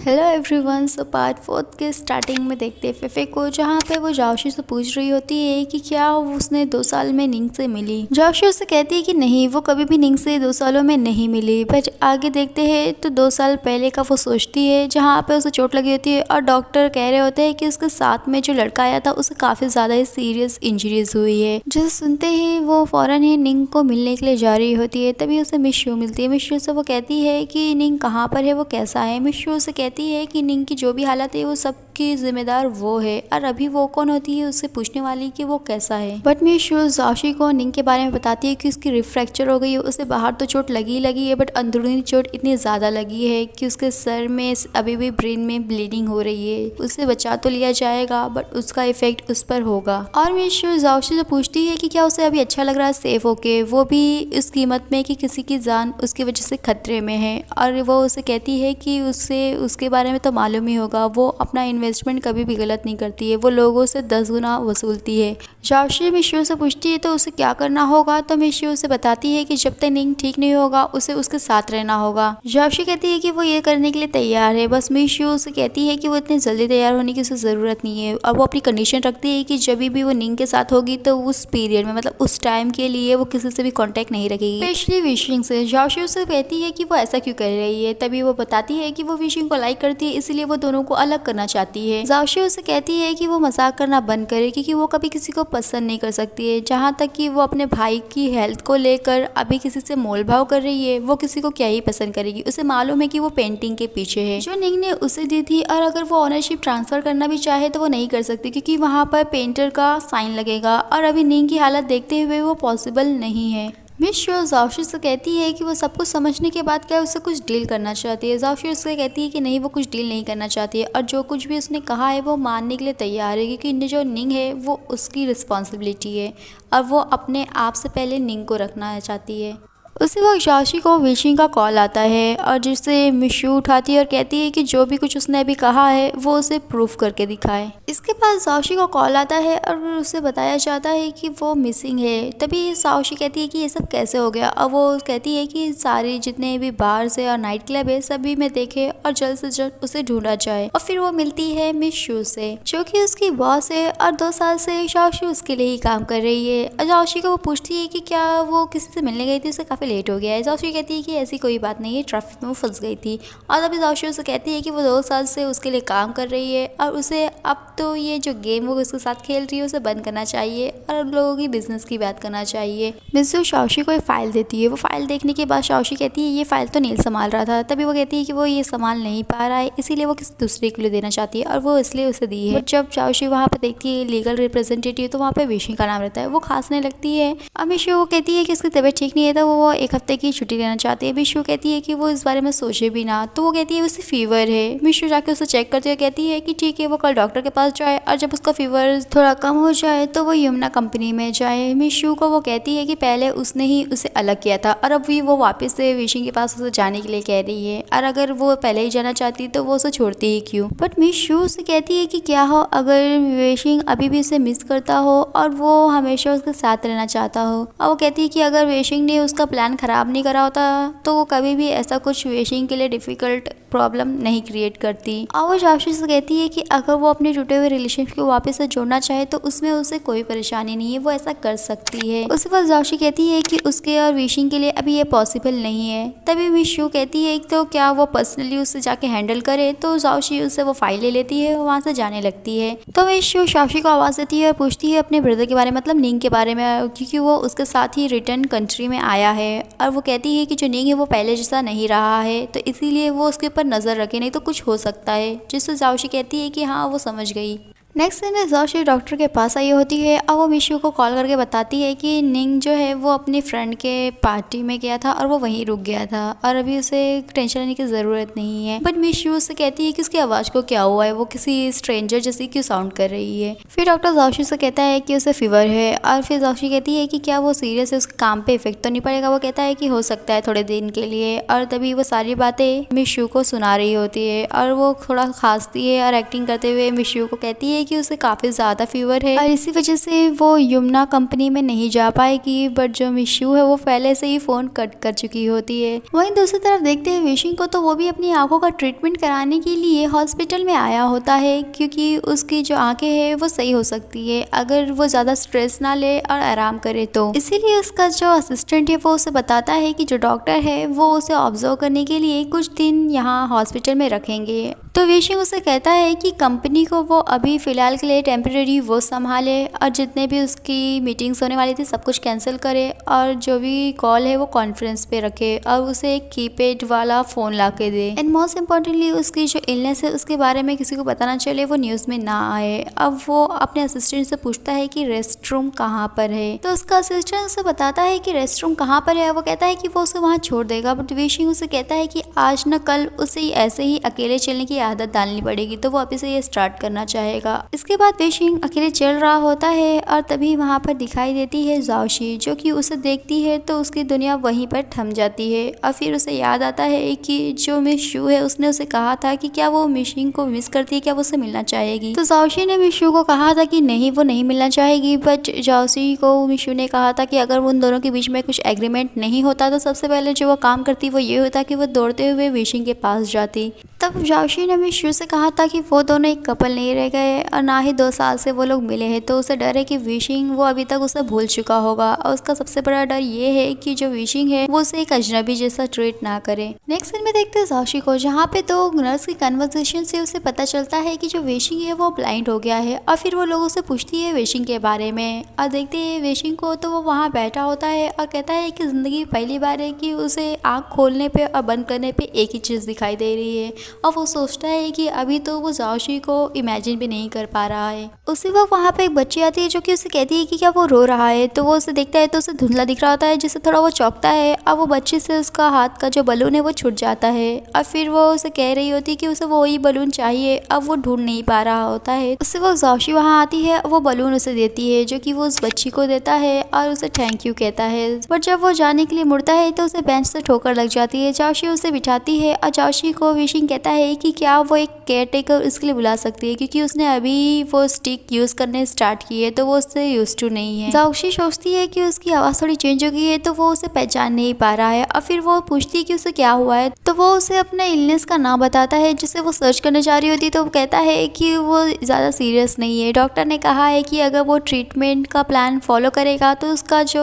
Hello everyone. So part 4 के starting में देखते हैं फेफे को, जहाँ पे वो जाओशी से पूछ रही होती है कि क्या उसने 2 साल में निंग से मिली। जाओशी उससे कहती है कि नहीं, वो कभी भी निंग से 2 सालों में नहीं मिली। बट आगे देखते हैं तो 2 साल पहले का वो सोचती है, जहाँ पे उसे चोट लगी होती है और डॉक्टर कह रहे होते हैं कि उसके साथ में जो लड़का आया था उसे काफ़ी ज़्यादा ही सीरियस इंजरीज हुई है। जिसे सुनते ही वो फ़ौरन ही निंग को मिलने के लिए जा रही होती है। तभी उसे मिशू मिलती है। मिशू से वो कहती है कि निंग कहाँ पर है, वो कैसा है। मिशू से कहती है कि निंग की जो भी हालत है वो सबकी जिम्मेदार वो है, और अभी वो कौन होती है उससे पूछने वाली कि वो कैसा है। बट मिशू जाओशी को निंग के बारे में बताती है कि उसकी रिब फ्रैक्चर हो गई है। उसे बाहर तो चोट लगी ही लगी है, बट अंदरूनी चोट इतनी ज़्यादा लगी है कि उसके सर में अभी भी ब्रेन में ब्लीडिंग हो रही है। उसे बचा तो लिया जाएगा बट उसका इफेक्ट उस पर होगा। और मिशू जाओशी से पूछती है कि क्या उसे अभी अच्छा लग रहा है सेफ होके, वो भी इस कीमत में कि किसी की जान उसकी वजह से खतरे में है। और वो उसे कहती है कि उससे उसके बारे में तो मालूम ही होगा, वो अपना इन्वेस्टमेंट कभी भी गलत नहीं करती है, वो लोगों से 10 गुना वसूलती है। जाओशी मिशू से पूछती है तो उसे क्या करना होगा, तो मिशू उसे बताती है कि जब तक निंग ठीक नहीं होगा उसे उसके साथ रहना होगा। जाओशी कहती है कि वो ये करने के लिए तैयार है, बस मिशू उसे कहती है कि वो इतनी जल्दी तैयार होने की उसे ज़रूरत नहीं है। और वो अपनी कंडीशन रखती है कि जब भी वो निंग के साथ होगी तो उस पीरियड में, मतलब उस टाइम के लिए वो किसी से भी कॉन्टेक्ट नहीं रखेगी, स्पेशली विशिंग से। जाओशी उसे कहती है कि वो ऐसा क्यों कर रही है। तभी वो बताती है कि वो विशिंग को लाइक करती है, इसलिए वो दोनों को अलग करना चाहती है। जाओशी उसे कहती है कि वो मजाक करना बंद करे, क्योंकि वो कभी किसी को पसंद नहीं कर सकती है। जहाँ तक कि वो अपने भाई की हेल्थ को लेकर अभी किसी से मोल भाव कर रही है, वो किसी को क्या ही पसंद करेगी। उसे मालूम है कि वो पेंटिंग के पीछे है जो निंग ने उसे दी थी, और अगर वो ऑनरशिप ट्रांसफर करना भी चाहे तो वो नहीं कर सकती, क्योंकि वहाँ पर पेंटर का साइन लगेगा, और अभी निंग की हालत देखते हुए वो पॉसिबल नहीं है। मिशू जाओशी से कहती है कि वो सब कुछ समझने के बाद क्या उससे कुछ डील करना चाहती है। जाओशी उससे कहती है कि नहीं, वो कुछ डील नहीं करना चाहती है, और जो कुछ भी उसने कहा है वो मानने के लिए तैयार है, क्योंकि जो निंग है वो उसकी रिस्पॉन्सिबिलिटी है, और वो अपने आप से पहले निंग को रखना चाहती है। उसी वक्त जाओशी को विशिंग का कॉल आता है, और जिसे मिशू उठाती है और कहती है कि जो भी कुछ उसने अभी कहा है वो उसे प्रूफ करके दिखाए। इसके बाद जाओशी को कॉल आता है और उसे बताया जाता है कि वो मिसिंग है। तभी जाओशी कहती है कि ये सब कैसे हो गया, और वो कहती है कि सारे जितने भी बार्स है और नाइट क्लब है सभी में देखे और जल्द से जल्द उसे ढूंढा जाए। और फिर वो मिलती है मिशू से, जो कि उसकी बॉस है, और 2 साल से जाओशी उसके लिए ही काम कर रही है। और जाओशी को वो पूछती है कि क्या वो किसी से मिलने गई थी, उसे काफ़ी लेट हो गया है। जाओशी कहती है कि ऐसी कोई बात नहीं है, ट्रैफिक में वो फंस गई थी। और तभी जाओशी उसे कहती है कि वो 2 साल से उसके लिए काम कर रही है, और उसे अब तो ये जो गेम वो उसके साथ खेल रही है उसे बंद करना चाहिए, और लोगों की बिजनेस की बात करना चाहिए। मिशू जाओशी को एक फाइल देती है। वो फाइल देखने के बाद जाओशी कहती है ये फाइल तो नील संभाल रहा था। तभी वो कहती है कि वो ये संभाल नहीं पा रहा है, इसीलिए वो किसी दूसरे के लिए देना चाहती है, और वो इसलिए उसे दी है। जब जाओशी वहाँ पर देखती है लीगल रिप्रेजेंटेटिव, तो वहाँ पे विशिंग का नाम रहता है। वो खांसने लगती है। अब मिशू वो कहती है कि उसकी तबीयत ठीक नहीं है, तो वो 1 हफ्ते की छुट्टी लेना चाहती है। मिशू कहती है कि वो इस बारे में सोचे भी ना, तो वो कहती है उसे फीवर है। मिशू जाके उसे चेक करते हुए कहती है कि ठीक है, वो कल डॉक्टर के पास जाए, और जब उसका फीवर थोड़ा कम हो जाए तो वो यमुना कंपनी में जाए। मिशू को वो कहती है कि पहले उसने ही उसे अलग किया था, और अब भी वो वापस से विशिंग के पास उसे जाने के लिए कह रही है, और अगर वो पहले ही जाना चाहती तो वो उसे छोड़ती ही क्यों। बट मिशू उसे कहती है कि क्या हो अगर विशिंग अभी भी उसे मिस करता हो और वो हमेशा उसके साथ रहना चाहता हो। और वो कहती है कि अगर विशिंग ने उसका प्लान खराब नहीं करा होता तो वो कभी भी ऐसा कुछ विशिंग के लिए डिफिकल्ट प्रॉब्लम नहीं क्रिएट करती। और वो जाओशी से कहती है कि अगर वो अपने टूटे हुए रिलेशनशिप को वापस से जोड़ना चाहे तो उसमें उसे कोई परेशानी नहीं है, वो ऐसा कर सकती है। उसके बाद जाओशी कहती है कि उसके और विशिंग के लिए अभी ये पॉसिबल नहीं है। तभी मिशू कहती है तो क्या वो पर्सनली उससे जाके हैंडल करे, तो जाओशी उससे वो फाइल ले लेती है और वहाँ से जाने लगती है। तो मिशू जाओशी को आवाज़ देती है और पूछती है अपने ब्रदर के बारे में, मतलब निंग के बारे में, क्योंकि वो उसके साथ ही रिटर्न कंट्री में आया है। और वो कहती है कि जो निंग है वो पहले जैसा नहीं रहा है, तो इसीलिए वो उसके ऊपर नज़र रखे, नहीं तो कुछ हो सकता है। जिससे जाओशी कहती है कि हाँ, वो समझ गई। नेक्स्ट दिन जाओशी डॉक्टर के पास आई होती है, और वो मिशू को कॉल करके बताती है कि निंग जो है वो अपनी फ्रेंड के पार्टी में गया था और वो वहीं रुक गया था, और अभी उसे टेंशन लेने की ज़रूरत नहीं है। बट मिशू उससे कहती है कि उसकी आवाज़ को क्या हुआ है, वो किसी स्ट्रेंजर जैसी क्यों साउंड कर रही है। फिर डॉक्टर जाओशी से कहता है कि उसे फीवर है, और फिर जाओशी कहती है कि क्या वो सीरियस है, उसके काम पे इफेक्ट तो नहीं पड़ेगा। वो कहता है कि हो सकता है थोड़े दिन के लिए, और तभी वो सारी बातें मिशू को सुना रही होती है, और वो थोड़ा खांसती है और एक्टिंग करते हुए मिशू को कहती है है कि उसे काफ़ी ज़्यादा फीवर है और इसी वजह से वो यमुना कंपनी में नहीं जा पाएगी। बट जो मिशू है वो पहले से ही फ़ोन कट कर चुकी होती है। वहीं दूसरी तरफ देखते हैं विशिंग को, तो वो भी अपनी आंखों का ट्रीटमेंट कराने के लिए हॉस्पिटल में आया होता है, क्योंकि उसकी जो आंखें हैं वो सही हो सकती है अगर वो ज़्यादा स्ट्रेस ना ले और आराम करे तो। इसीलिए उसका जो असिस्टेंट है वो उसे बताता है कि जो डॉक्टर है वो उसे ऑब्जर्व करने के लिए कुछ दिन यहाँ हॉस्पिटल में रखेंगे। तो विशिंग उसे कहता है कि कंपनी को वो अभी फ़िलहाल के लिए टेम्परेरी वो संभाले और जितने भी उसकी मीटिंग्स होने वाली थी सब कुछ कैंसिल करे और जो भी कॉल है वो कॉन्फ्रेंस पे रखे और उसे एक कीपैड वाला फ़ोन ला के दे। एंड मोस्ट इम्पॉर्टेंटली उसकी जो इलनेस है उसके बारे में किसी को पता ना चले, वो न्यूज़ में ना आए। अब वो अपने असिस्टेंट से पूछता है कि रेस्ट रूम कहाँ पर है, तो उसका असिस्टेंट उसे बताता है कि रेस्ट रूम कहाँ पर है। वो कहता है कि वो उसे वहाँ छोड़ देगा, बट विशिंग उसे कहता है कि आज न कल उसे ऐसे ही अकेले चलने की आदत डालनी पड़ेगी, तो वो अभी से ये स्टार्ट करना चाहेगा। इसके बाद विशिंग अकेले चल रहा होता है और तभी वहाँ पर दिखाई देती है जाओशी, जो कि उसे देखती है तो उसकी दुनिया वहीं पर थम जाती है। और फिर उसे याद आता है कि जो मिशू है उसने उसे कहा था कि क्या वो मिशिंग को मिस करती है, क्या वो उसे मिलना चाहेगी। तो जाओशी ने मिशू को कहा था कि नहीं वो नहीं मिलना चाहेगी, बट जाओशी को मिशू ने कहा था कि अगर उन दोनों के बीच में कुछ एग्रीमेंट नहीं होता तो सबसे पहले जो वो काम करती वो ये होता कि वो दौड़ते हुए विशिंग के पास जाती। तब जाओशी ने मिशू से कहा था कि वो दोनों एक कपल नहीं रह गए और ना ही 2 साल से वो लोग मिले हैं, तो उसे डर है कि विशिंग वो अभी तक उसे भूल चुका होगा। और उसका सबसे बड़ा डर ये है कि जो विशिंग है वो उसे एक अजनबी जैसा ट्रीट ना करे। नेक्स्ट सीन में देखते हैं जाओशी को, जहाँ पे तो नर्स की कन्वर्सेशन से उसे पता चलता है कि जो विशिंग है वो ब्लाइंड हो गया है। और फिर वो लोगों से पूछती है विशिंग के बारे में और देखते हैं विशिंग को, तो वो वहाँ बैठा होता है और कहता है कि ज़िंदगी पहली बार है कि उसे आँख खोलने पे और बंद करने पे एक ही चीज़ दिखाई दे रही है। और वो सोचता है कि अभी तो वो जाओशी को इमेजिन भी नहीं कर पा रहा है। उसी वक्त वहाँ पे एक बच्ची आती है जो कि उसे कहती है कि क्या वो रो रहा है, तो वो उसे देखता है तो उसे धुंधला दिख रहा होता है, जिससे थोड़ा वो चौंकता है। अब वो बच्ची से उसका हाथ का जो बलून है वो छूट जाता है और फिर वो उसे कह रही होती है कि उसे वही बलून चाहिए। अब वो ढूंढ नहीं पा रहा होता है। उससे वो जाओशी वहाँ आती है, वो बलून उसे देती है जो कि वो उस बच्ची को देता है और उसे थैंक यू कहता है। बट जब वो जाने के लिए मुड़ता है तो उसे बेंच से ठोकर लग जाती है। जाओशी उसे बिठाती है और जाओशी को विशिंग कहता है कि क्या वो एक केयर टेकर इसके लिए बुला सकती है, क्योंकि उसने अभी वो स्टिक यूज करने स्टार्ट की है तो वो उससे यूज टू नहीं है। जाओशी सोचती है कि उसकी आवाज़ थोड़ी चेंज हो गई है तो वो उसे पहचान नहीं पा रहा है। और फिर वो पूछती है कि उसे क्या हुआ है, तो वो उसे अपने इलनेस का नाम बताता है जिसे वो सर्च करने जा रही होती है। तो वो कहता है कि वो ज़्यादा सीरियस नहीं है, डॉक्टर ने कहा है कि अगर वो ट्रीटमेंट का प्लान फॉलो करेगा तो उसका जो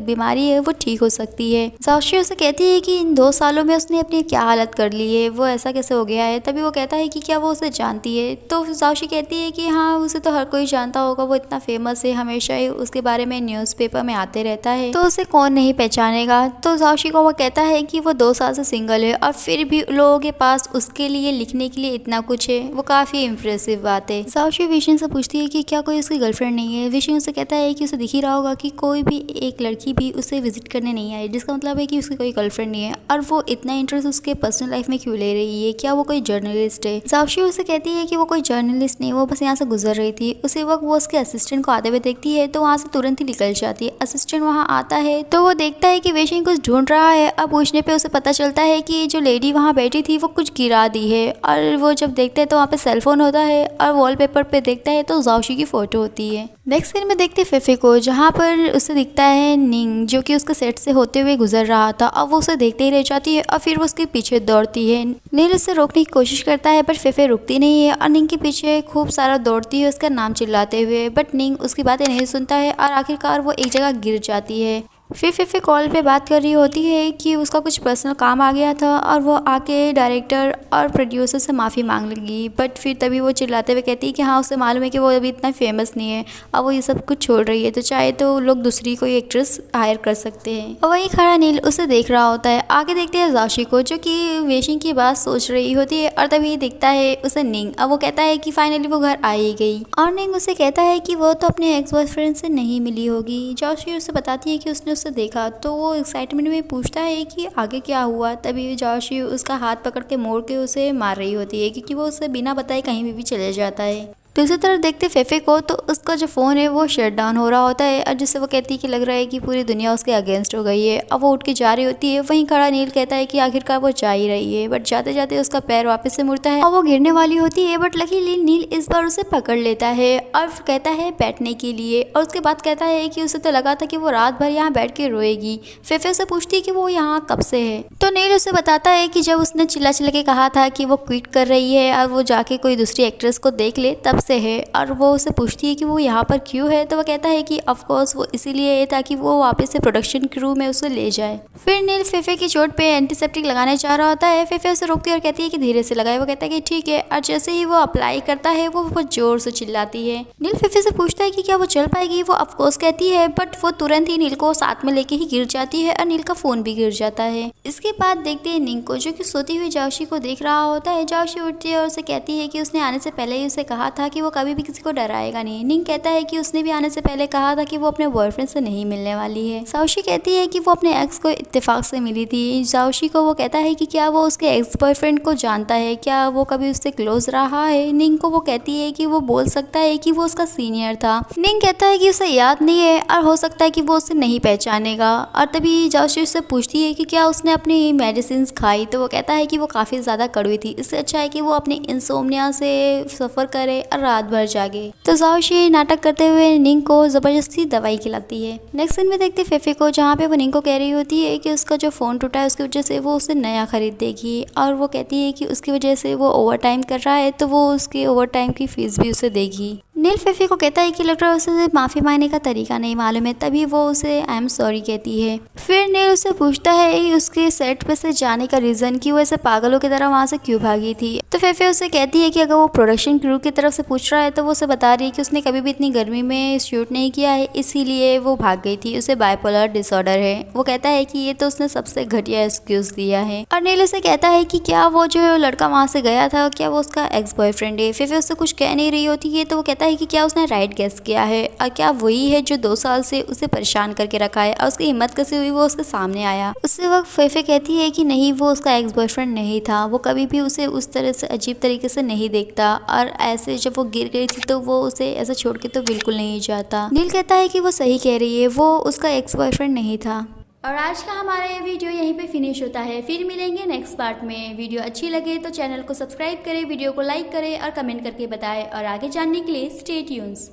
बीमारी है वो ठीक हो सकती है। जाओशी उसे कहती है कि इन 2 सालों में उसने अपनी क्या हालत कर ली है, वो ऐसा कैसे हो गया है। तभी वो कहता है कि क्या वो उसे जानती है, तो जाओशी कहती है कि हाँ उसे तो हर कोई जानता होगा, वो इतना फेमस है, हमेशा ही उसके बारे में न्यूज़पेपर में आते रहता है, तो उसे कौन नहीं पहचानेगा। तो जाओशी को वो कहता है कि वो 2 साल से सिंगल है और फिर भी लोगों के पास उसके लिए लिखने के लिए इतना कुछ है, वो काफ़ी इम्प्रेसिव बात है। जाओशी विशिंग से पूछती है कि क्या कोई उसकी गर्लफ्रेंड नहीं है। विशिंग उसे कहता है कि उसे दिख ही रहा होगा कि कोई भी एक लड़की भी उसे विजिट करने नहीं आई, जिसका मतलब है कि उसकी कोई गर्लफ्रेंड नहीं है। और वो इतना इंटरेस्ट उसके पर्सनल लाइफ में क्यों ले रही है, क्या वो कोई जर्नलिस्ट है। जाओशी उसे कहती है कि वो कोई जर्नलिस्ट नहीं, वो बस यहाँ से गुजर रही थी। उसी वक्त वो उसके असिस्टेंट को आते हुए देखती है तो वहाँ से तुरंत ही निकल जाती है। असिस्टेंट वहाँ आता है तो वो देखता है कि विशिंग कुछ ढूंढ रहा है। अब पूछने पे उसे पता चलता है कि जो लेडी वहाँ बैठी थी वो कुछ गिरा दी है। और वो जब देखते हैं तो वहाँ पे सेलफोन होता है और वॉलपेपर पे देखता है तो जाओशी की फोटो होती है। नेक्स्ट सीन में देखते हैं फेफे को, जहाँ पर उसे दिखता है निंग, जो कि उसके सेट से होते हुए गुजर रहा था। अब वो उसे देखते ही रह जाती है और फिर वो उसके पीछे दौड़ती है। नील उसे रोकने की कोशिश करता है बट फेफे रुकती नहीं है और निंग के पीछे खूब सारा दौड़ती है उसका नाम चिल्लाते हुए, बट निंग उसकी बातें नहीं सुनता है और आखिरकार वो एक जगह गिर जाती है। फिर फेफे कॉल पे बात कर रही होती है कि उसका कुछ पर्सनल काम आ गया था और वो आके डायरेक्टर और प्रोड्यूसर से माफ़ी मांग लेगी। बट फिर तभी वो चिल्लाते हुए कहती है कि हाँ उसे मालूम है कि वो अभी इतना फेमस नहीं है और वो ये सब कुछ छोड़ रही है, तो चाहे तो लोग दूसरी कोई एक्ट्रेस हायर कर सकते हैं। और वहीं खड़ा नील उसे देख रहा होता है। आगे देखते हैं जाओशी को, जो कि विशिंग की बात सोच रही होती है और तभी दिखता है उसे निंग। अब वो कहता है कि फाइनली वो घर आ ही गई और निंग उसे कहता है कि वो तो अपने एक्स बॉयफ्रेंड से नहीं मिली होगी। जाओशी उसे बताती है कि उसने उसे देखा, तो वो एक्साइटमेंट में पूछता है कि आगे क्या हुआ। तभी जाओशी उसका हाथ पकड़ के मोड़ के उसे मार रही होती है, क्योंकि वो उसे बिना बताए कहीं भी चले जाता है। दूसरी तरफ देखते फेफे को तो उसका जो फ़ोन है वो शट डाउन हो रहा होता है और जिससे वो कहती है कि लग रहा है कि पूरी दुनिया उसके अगेंस्ट हो गई है। अब वो उठ के जा रही होती है, वहीं खड़ा नील कहता है कि आखिरकार वो जा ही रही है, बट जाते जाते उसका पैर वापस से मुड़ता है और वो गिरने वाली होती है, बट लकीली नील इस बार उसे पकड़ लेता है और कहता है बैठने के लिए। और उसके बाद कहता है कि उसे तो लगा था कि वो रात भर यहाँ बैठ के रोएगी। फेफे उसे पूछती है कि वो यहाँ कब से है, तो नील उसे बताता है कि जब उसने चिल्ला चिल्ला के कहा था कि वो क्विट कर रही है और वो जाके कोई दूसरी एक्ट्रेस को देख ले तब से है। और वो उसे पूछती है कि वो यहाँ पर क्यों है, तो वो कहता है कि ऑफ कोर्स वो इसीलिए है ताकि वो वापस से प्रोडक्शन क्रू में उसे ले जाए। फिर नील फेफे की चोट पे एंटीसेप्टिक लगाने जा रहा होता है। फेफे उसे रोकती है और कहती है कि धीरे से लगाए। वो कहता है कि ठीक है, और जैसे ही वो अप्लाई करता है वो बहुत जोर से चिल्लाती है। नील फेफे से पूछता है कि क्या वो चल पाएगी। वो ऑफ कोर्स कहती है, बट वो तुरंत ही नील को साथ में लेके ही गिर जाती है और नील का फोन भी गिर जाता है। इसके बाद देखते हैं निंग को, जो कि सोती हुई जाओशी को देख रहा होता है। जाओशी उठती है और उसे कहती है कि उसने आने से पहले ही उसे कहा था कि वो कभी भी किसी को डराएगा नहीं। निंग कहता है कि उसने भी आने से पहले कहा था कि वो अपने बॉयफ्रेंड से नहीं मिलने वाली है। जाओशी कहती है कि वो अपने एक्स को इत्तेफाक से मिली थी। जाओशी को वो कहता है कि क्या वो उसके एक्स बॉयफ्रेंड को जानता है, क्या वो कभी उससे क्लोज रहा है। निंग को वो कहती है कि वो बोल सकता है कि वो उसका सीनियर था। निंग कहता है कि उसे याद नहीं है और हो सकता है कि वो उसे नहीं पहचानेगा। और तभी जाओशी उससे पूछती है कि क्या उसने अपनी मेडिसिन खाई, तो वो कहता है कि वो काफ़ी ज़्यादा कड़वी थी, इससे अच्छा है कि वो अपनी इंसोम्निया से सफ़र करे और रात भर जागे। तो जाओशी नाटक करते हुए निंग को ज़बरदस्ती दवाई खिलाती है। नेक्स्ट सीन में देखते फेफे को, जहाँ पे वो निंग को कह रही होती है कि उसका जो फ़ोन टूटा है उसकी वजह से वो उसे नया खरीद देगी। और वो कहती है कि उसकी वजह से वो ओवर टाइम कर रहा है तो वो उसके ओवर टाइम की फ़ीस भी उसे देगी। नील फेफे को कहता है कि लग रहा है उसे माफ़ी मांगने का तरीका नहीं मालूम है, तभी वो उसे आई एम सॉरी कहती है। फिर नील उससे पूछता है उसके सेट पे से जाने का रीज़न, कि वो ऐसे पागलों की तरह वहाँ से क्यों भागी थी। तो फेफे उसे कहती है कि अगर वो प्रोडक्शन क्रू की तरफ से पूछ रहा है तो वो उसे बता रही है कि उसने कभी भी इतनी गर्मी में शूट नहीं किया है, इसीलिए वो भाग गई थी, उसे बाइपोलर डिसऑर्डर है। वो कहता है कि ये तो उसने सबसे घटिया एक्सक्यूज़ दिया है। और नील उसे कहता है कि क्या वो जो लड़का वहाँ से गया था क्या वो उसका एक्स बॉयफ्रेंड है। फेफे उससे कुछ कह नहीं रही होती है, तो वो कहता है कि क्या उसने राइट गेस किया है और क्या वही है जो 2 साल से उसे परेशान करके रखा है और उसकी हिम्मत कैसे हुई वो उसके सामने आया। उससे वक्त फेफे कहती है कि नहीं, वो उसका एक्स बॉयफ्रेंड नहीं था, वो कभी भी उसे उस तरह से अजीब तरीके से नहीं देखता और ऐसे जब वो गिर गई थी तो वो उसे ऐसे छोड़ के तो बिल्कुल नहीं जाता। नील कहता है कि वो सही कह रही है, वो उसका एक्स बॉयफ्रेंड नहीं था। और आज का हमारा ये वीडियो यहीं पे फिनिश होता है। फिर मिलेंगे नेक्स्ट पार्ट में। वीडियो अच्छी लगे तो चैनल को सब्सक्राइब करें, वीडियो को लाइक करें और कमेंट करके बताएं। और आगे जानने के लिए स्टे ट्यून्स।